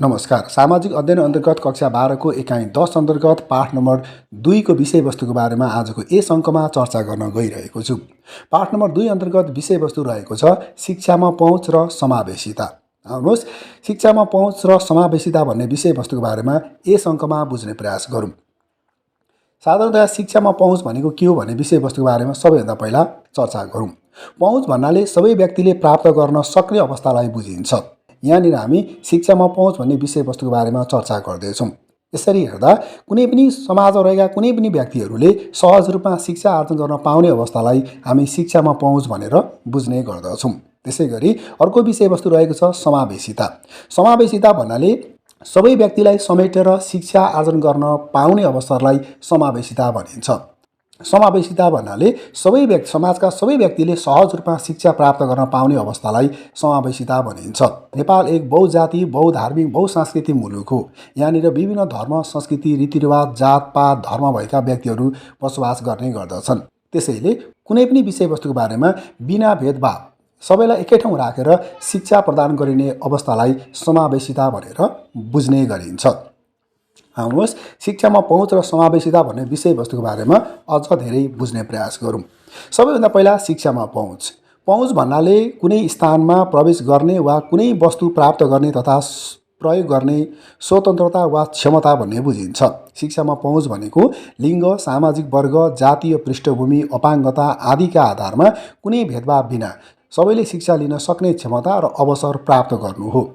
नमस्कार। सामाजिक अध्ययन अन्तर्गत कक्षा 12 को एकाइ 10 अन्तर्गत पाठ नम्बर 2 को विषयवस्तुको बारेमा आजको यस अङ्कमा चर्चा गर्न गइरहेको छु। पाठ नम्बर 2 अन्तर्गत विषयवस्तु रहेको छ शिक्षामा पहुँच र समावेशिता। आउनुहोस्, शिक्षामा पहुँच र समावेशिता भन्ने विषयवस्तुको बारेमा यस अङ्कमा बुझ्ने प्रयास गरौँ। साधारणतया शिक्षामा पहुँच भनेको के हो भन्ने विषयवस्तुको बारेमा सबैभन्दा पहिला चर्चा गरौँ। पहुँच भन्नाले सबै व्यक्तिले प्राप्त गर्न सक्ने अवस्थालाई बुझिन्छ। यहाँनिर हामी शिक्षामा पहुँच भन्ने विषयवस्तुको बारेमा चर्चा गर्दैछौँ। यसरी हेर्दा कुनै पनि समाजमा रहेका कुनै पनि व्यक्तिहरूले सहज रूपमा शिक्षा आर्जन गर्न पाउने अवस्थालाई हामी शिक्षामा पहुँच भनेर बुझ्ने गर्दछौँ। त्यसैगरी अर्को विषयवस्तु रहेको छ समावेशिता। समावेशिता भन्नाले सबै व्यक्तिलाई समेटेर शिक्षा आर्जन गर्न पाउने अवसरलाई समावेशिता भनिन्छ। समावेशिता भन्नाले समाजका सबै व्यक्तिले सहज रूपमा शिक्षा प्राप्त गर्न पाउने अवस्थालाई समावेशिता भनिन्छ। नेपाल एक बहुजाति, बहुधार्मिक, बहुसांस्कृतिक मुलुक हो। यहाँनिर विभिन्न धर्म, संस्कृति, रीतिरिवाज, जातपात, धर्म भएका व्यक्तिहरू बसोबास गर्ने गर्दछन्। त्यसैले कुनै पनि विषयवस्तुको बारेमा बिना भेदभाव सबैलाई एकै ठाउँ राखेर शिक्षा प्रदान गरिने अवस्थालाई समावेशिता भनेर बुझ्ने गरिन्छ। आउनुहोस्, शिक्षामा पहुँच र समावेशिता भन्ने विषयवस्तुको बारेमा अझ धेरै बुझ्ने प्रयास गरौँ। सबैभन्दा पहिला शिक्षामा पहुँच। पहुँच भन्नाले कुनै स्थानमा प्रवेश गर्ने वा कुनै वस्तु प्राप्त गर्ने तथा प्रयोग गर्ने स्वतन्त्रता वा क्षमता भन्ने बुझिन्छ। शिक्षामा पहुँच भनेको लिङ्ग, सामाजिक वर्ग, जातीय पृष्ठभूमि, अपाङ्गता आदिका आधारमा कुनै भेदभाव बिना सबैले शिक्षा लिन सक्ने क्षमता र अवसर प्राप्त गर्नु हो।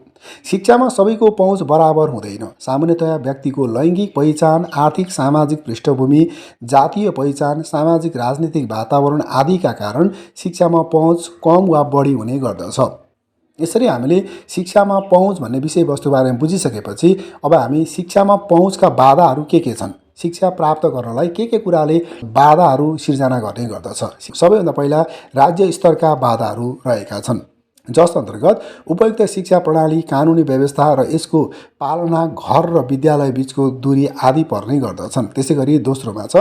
शिक्षामा सबैको पहुँच बराबर हुँदैन। सामान्यतया व्यक्तिको लैङ्गिक पहिचान, आर्थिक सामाजिक पृष्ठभूमि, जातीय पहिचान, सामाजिक राजनीतिक वातावरण आदिका कारण शिक्षामा पहुँच कम वा बढी हुने गर्दछ। यसरी हामीले शिक्षामा पहुँच भन्ने विषयवस्तु बारेमा बुझिसकेपछि अब हामी शिक्षामा पहुँचका बाधाहरू के छन्, शिक्षा प्राप्त गर्नलाई के कुराले बाधाहरू सिर्जना गर्ने गर्दछ। सबैभन्दा पहिला राज्य स्तरका बाधाहरू रहेका छन्, जस अन्तर्गत उपयुक्त शिक्षा प्रणाली, कानुनी व्यवस्था र यसको पालना, घर र विद्यालय बीचको दूरी आदि पर्ने गर्दछन्। त्यसैगरी दोस्रोमा छ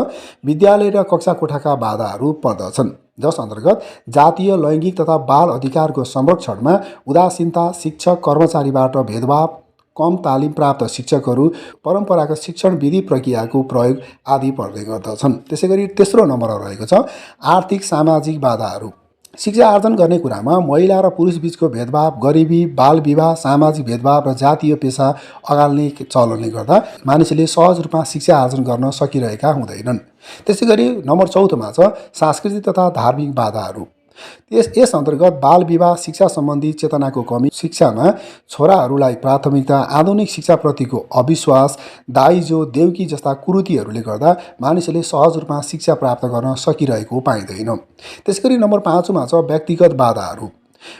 विद्यालय र कक्षा कोठाका बाधाहरू पर्दछन्, जस अन्तर्गत जातीय, लैङ्गिक तथा बाल अधिकारको संरक्षणमा उदासीनता, शिक्षक कर्मचारीबाट भेदभाव, कम तालिम प्राप्त शिक्षकहरू, परम्परागत शिक्षण विधि प्रक्रियाको प्रयोग आदि पर्ने गर्दछन्। त्यसैगरी तेस्रो नम्बरमा रहेको छ आर्थिक सामाजिक बाधाहरू। शिक्षा आर्जन गर्ने कुरामा महिला र पुरुष बीचको भेदभाव, गरिबी, बाल विवाह, सामाजिक भेदभाव र जातीय पेसा अगाल्ने चलनले गर्दा मानिसले सहज रूपमा शिक्षा आर्जन गर्न सकिरहेका हुँदैनन्। त्यसैगरी नम्बर 4 मा छ सांस्कृतिक तथा धार्मिक बाधाहरू। यस अन्तर्गत बाल विवाह, शिक्षा सम्बन्धी चेतनाको कमी, शिक्षामा छोराहरूलाई प्राथमिकता, आधुनिक शिक्षाप्रतिको अविश्वास, दाइजो, देउकी जस्ता कुरीतिहरूले गर्दा मानिसले सहज रूपमा शिक्षा प्राप्त गर्न सकिरहेको पाइँदैन। त्यसैगरी नम्बर 5 मा छ व्यक्तिगत बाधाहरू।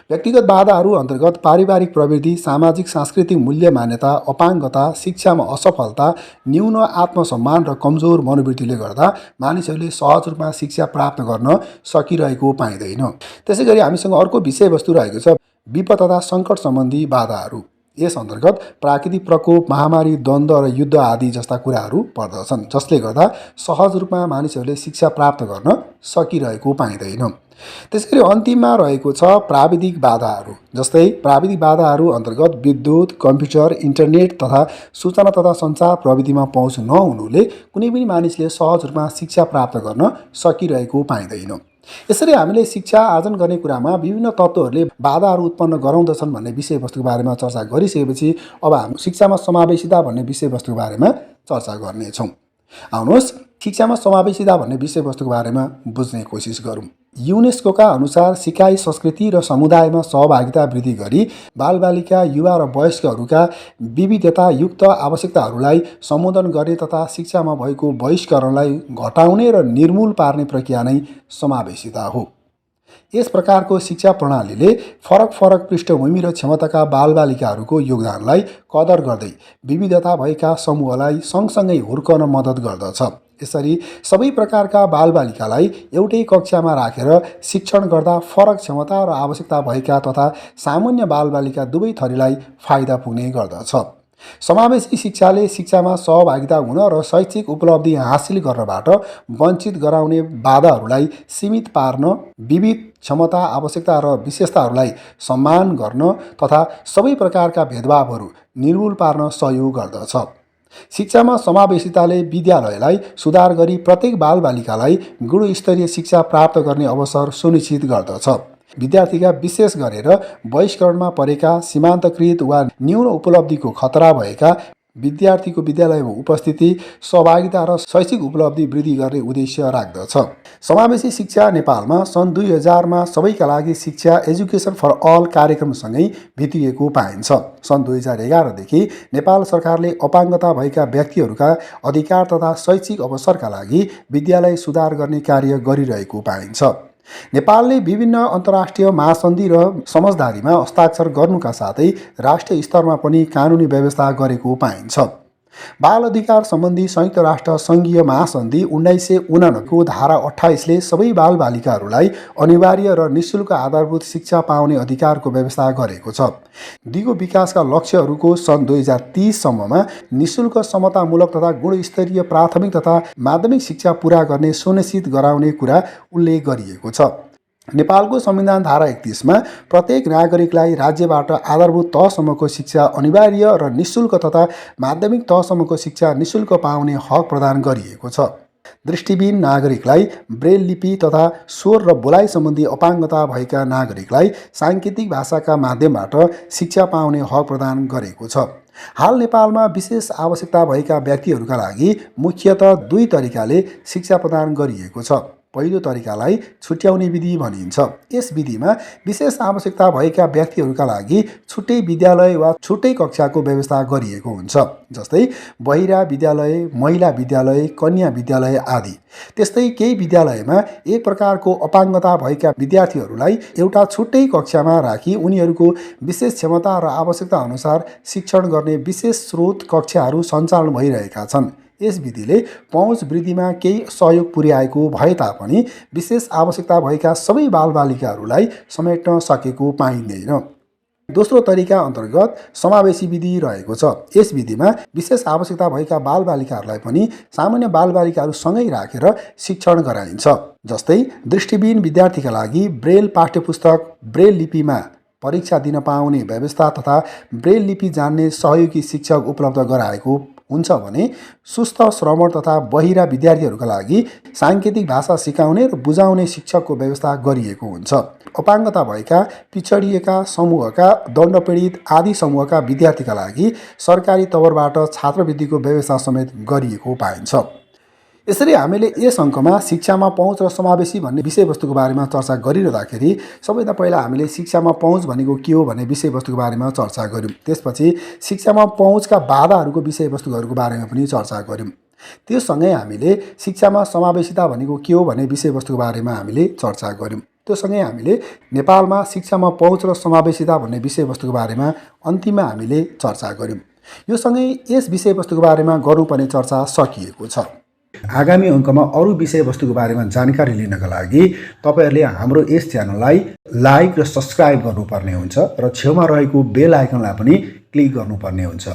व्यक्तिगत बाधाहरू अन्तर्गत पारिवारिक प्रवृत्ति, सामाजिक सांस्कृतिक मूल्य मान्यता, अपाङ्गता, शिक्षामा असफलता, न्यून आत्मसम्मान र कमजोर मनोवृत्तिले गर्दा मानिसहरूले सहज रूपमा शिक्षा प्राप्त गर्न सकिरहेको पाइँदैन। त्यसैगरी हामीसँग अर्को विषयवस्तु रहेको छ विपद तथा सङ्कट सम्बन्धी बाधाहरू। यस अन्तर्गत प्राकृतिक प्रकोप, महामारी, द्वन्द्व र युद्ध आदि जस्ता कुराहरू पर्दछन्, जसले गर्दा सहज रूपमा मानिसहरूले शिक्षा प्राप्त गर्न सकिरहेको पाइँदैन। त्यसैगरी अन्तिममा रहेको छ प्राविधिक बाधाहरू। जस्तै प्राविधिक बाधाहरू अन्तर्गत विद्युत, कम्प्युटर, इन्टरनेट तथा सूचना तथा सञ्चार प्रविधिमा पहुँच नहुनुले कुनै पनि मानिसले सहज रूपमा शिक्षा प्राप्त गर्न सकिरहेको पाइँदैन। यसरी हामीले शिक्षा आर्जन गर्ने कुरामा विभिन्न तत्त्वहरूले बाधाहरू उत्पन्न गराउँदछन् भन्ने विषयवस्तुको बारेमा चर्चा गरिसकेपछि अब हामी शिक्षामा समावेशिता भन्ने विषयवस्तुको बारेमा चर्चा गर्नेछौँ। आउनुहोस्, शिक्षामा समावेशिता भन्ने विषयवस्तुको बारेमा बुझ्ने कोसिस गरौँ। युनेस्कोका अनुसार सिकाइ, संस्कृति र समुदायमा सहभागिता वृद्धि गरी बालबालिका, युवा र वयस्कहरूका विविधतायुक्त आवश्यकताहरूलाई सम्बोधन गर्ने तथा शिक्षामा भएको बहिष्करणलाई घटाउने र निर्मूल पार्ने प्रक्रिया नै समावेशिता हो। यस प्रकारको शिक्षा प्रणालीले फरक पृष्ठभूमि र क्षमताका बालबालिकाहरूको योगदानलाई कदर गर्दै विविधता भएका समूहलाई सँगसँगै हुर्कन मद्दत गर्दछ। यसरी सबै प्रकारका बालबालिकालाई एउटै कक्षामा राखेर शिक्षण गर्दा फरक क्षमता र आवश्यकता भएका तथा सामान्य बालबालिका दुवै थरीलाई फाइदा पुग्ने गर्दछ। समावेशी शिक्षाले शिक्षामा सहभागिता हुन र शैक्षिक उपलब्धि हासिल गर्नबाट वञ्चित गराउने बाधाहरूलाई सीमित पार्न, विविध क्षमता, आवश्यकता र विशेषताहरूलाई सम्मान गर्न तथा सबै प्रकारका भेदभावहरू निर्मूल पार्न सहयोग गर्दछ। शिक्षामा समावेशिताले विद्यालयलाई सुधार गरी प्रत्येक बालबालिकालाई गुणस्तरीय शिक्षा प्राप्त गर्ने अवसर सुनिश्चित गर्दछ। विद्यार्थीका विशेष गरेर बहिष्करणमा परेका, सीमान्तकृत वा न्यून उपलब्धिको खतरा भएका विद्यार्थीको विद्यालयमा उपस्थिति, सहभागिता र शैक्षिक उपलब्धि वृद्धि गर्ने उद्देश्य राख्दछ। समावेशी शिक्षा नेपालमा सन् 2000 सबैका लागि शिक्षा एजुकेसन फर अल कार्यक्रमसँगै भित्रिएको पाइन्छ। सन् 2011 देखि नेपाल सरकारले अपाङ्गता भएका व्यक्तिहरूका अधिकार तथा शैक्षिक अवसरका लागि विद्यालय सुधार गर्ने कार्य गरिरहेको पाइन्छ। नेपालले विभिन्न अन्तर्राष्ट्रिय महासन्धि र समझदारीमा हस्ताक्षर गर्नुका साथै राष्ट्रिय स्तरमा पनि कानुनी व्यवस्था गरेको पाइन्छ। बाल अधिकार सम्बन्धी संयुक्त राष्ट्र सङ्घीय महासन्धि 1989 को धारा 28ले सबै बालबालिकाहरूलाई अनिवार्य र निःशुल्क आधारभूत शिक्षा पाउने अधिकारको व्यवस्था गरेको छ। दिगो विकासका लक्ष्यहरूको सन् 2030 सम्ममा निःशुल्क, समतामूलक तथा गुणस्तरीय प्राथमिक तथा माध्यमिक शिक्षा पूरा गर्ने सुनिश्चित गराउने कुरा उल्लेख गरिएको छ। नेपालको संविधान धारा 31मा प्रत्येक नागरिकलाई राज्यबाट आधारभूत तहसम्मको शिक्षा अनिवार्य र निःशुल्क तथा माध्यमिक तहसम्मको शिक्षा निःशुल्क पाउने हक प्रदान गरिएको छ। दृष्टिविहीन नागरिकलाई ब्रेल लिपि तथा स्वर र बोलाइ सम्बन्धी अपाङ्गता भएका नागरिकलाई साङ्केतिक भाषाका माध्यमबाट शिक्षा पाउने हक प्रदान गरेको छ। हाल नेपालमा विशेष आवश्यकता भएका व्यक्तिहरूका लागि मुख्यतः 2 तरिकाले शिक्षा प्रदान गरिएको छ। पहिलो तरिकालाई छुट्याउने विधि भनिन्छ। यस विधिमा विशेष आवश्यकता भएका व्यक्तिहरूका लागि छुट्टै विद्यालय वा छुट्टै कक्षाको व्यवस्था गरिएको हुन्छ, जस्तै बहिरा विद्यालय, महिला विद्यालय, कन्या विद्यालय आदि। त्यस्तै केही विद्यालयमा एक प्रकारको अपाङ्गता भएका विद्यार्थीहरूलाई एउटा छुट्टै कक्षामा राखी उनीहरूको विशेष क्षमता र आवश्यकता अनुसार शिक्षण गर्ने विशेष स्रोत कक्षाहरू सञ्चालन भइरहेका छन्। यस विधिले पहुँच वृद्धिमा केही सहयोग पुर्याएको भए तापनि विशेष आवश्यकता भएका सबै बालबालिकाहरूलाई समेट्न सकेको पाइँदैन। दोस्रो तरिका अन्तर्गत समावेशी विधि रहेको छ। यस विधिमा विशेष आवश्यकता भएका बालबालिकाहरूलाई पनि सामान्य बालबालिकाहरूसँगै राखेर शिक्षण गराइन्छ। जस्तै दृष्टिविहीन विद्यार्थीका लागि ब्रेल पाठ्यपुस्तक, ब्रेल लिपिमा परीक्षा दिन पाउने व्यवस्था तथा ब्रेल लिपि जान्ने सहयोगी शिक्षक उपलब्ध गराएको हुन्छ भने सुस्थ, श्रवण तथा बहिरा विद्यार्थीहरूका लागि साङ्केतिक भाषा सिकाउने र बुझाउने शिक्षकको व्यवस्था गरिएको हुन्छ। अपाङ्गता भएका, पिछडिएका समूहका, दण्डपीडित आदि समूहका विद्यार्थीका लागि सरकारी तवरबाट छात्रवृत्तिको व्यवस्था समेत गरिएको पाइन्छ। यसरी हामीले यस अङ्कमा शिक्षामा पहुँच र समावेशी भन्ने विषयवस्तुको बारेमा चर्चा गरिरहँदाखेरि सबैभन्दा पहिला हामीले शिक्षामा पहुँच भनेको के हो भन्ने विषयवस्तुको बारेमा चर्चा गऱ्यौँ। त्यसपछि शिक्षामा पहुँचका बाधाहरूको विषयवस्तुहरूको बारेमा पनि चर्चा गऱ्यौँ। त्योसँगै हामीले शिक्षामा समावेशिता भनेको के हो भन्ने विषयवस्तुको बारेमा हामीले चर्चा गऱ्यौँ। त्योसँगै हामीले नेपालमा शिक्षामा पहुँच र समावेशिता भन्ने विषयवस्तुको बारेमा अन्तिममा हामीले चर्चा गऱ्यौँ। यो सँगै यस विषयवस्तुको बारेमा गर्नुपर्ने चर्चा सकिएको छ। आगामी अङ्कमा अरू विषयवस्तुको बारेमा जानकारी लिनका लागि तपाईहरूले हाम्रो यस च्यानललाई लाइक र सब्स्क्राइब गर्नुपर्ने हुन्छ र छेउमा रहेको बेल आइकनलाई पनि क्लिक गर्नुपर्ने हुन्छ।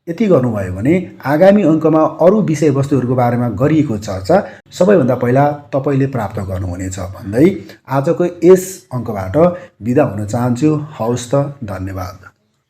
यति गर्नुभयो भने आगामी अङ्कमा अरू विषयवस्तुहरूको बारेमा गरिएको चर्चा सबैभन्दा पहिला तपाईँले प्राप्त गर्नुहुनेछ भन्दै आजको यस अङ्कबाट बिदा हुन चाहन्छु। हवस् त, धन्यवाद।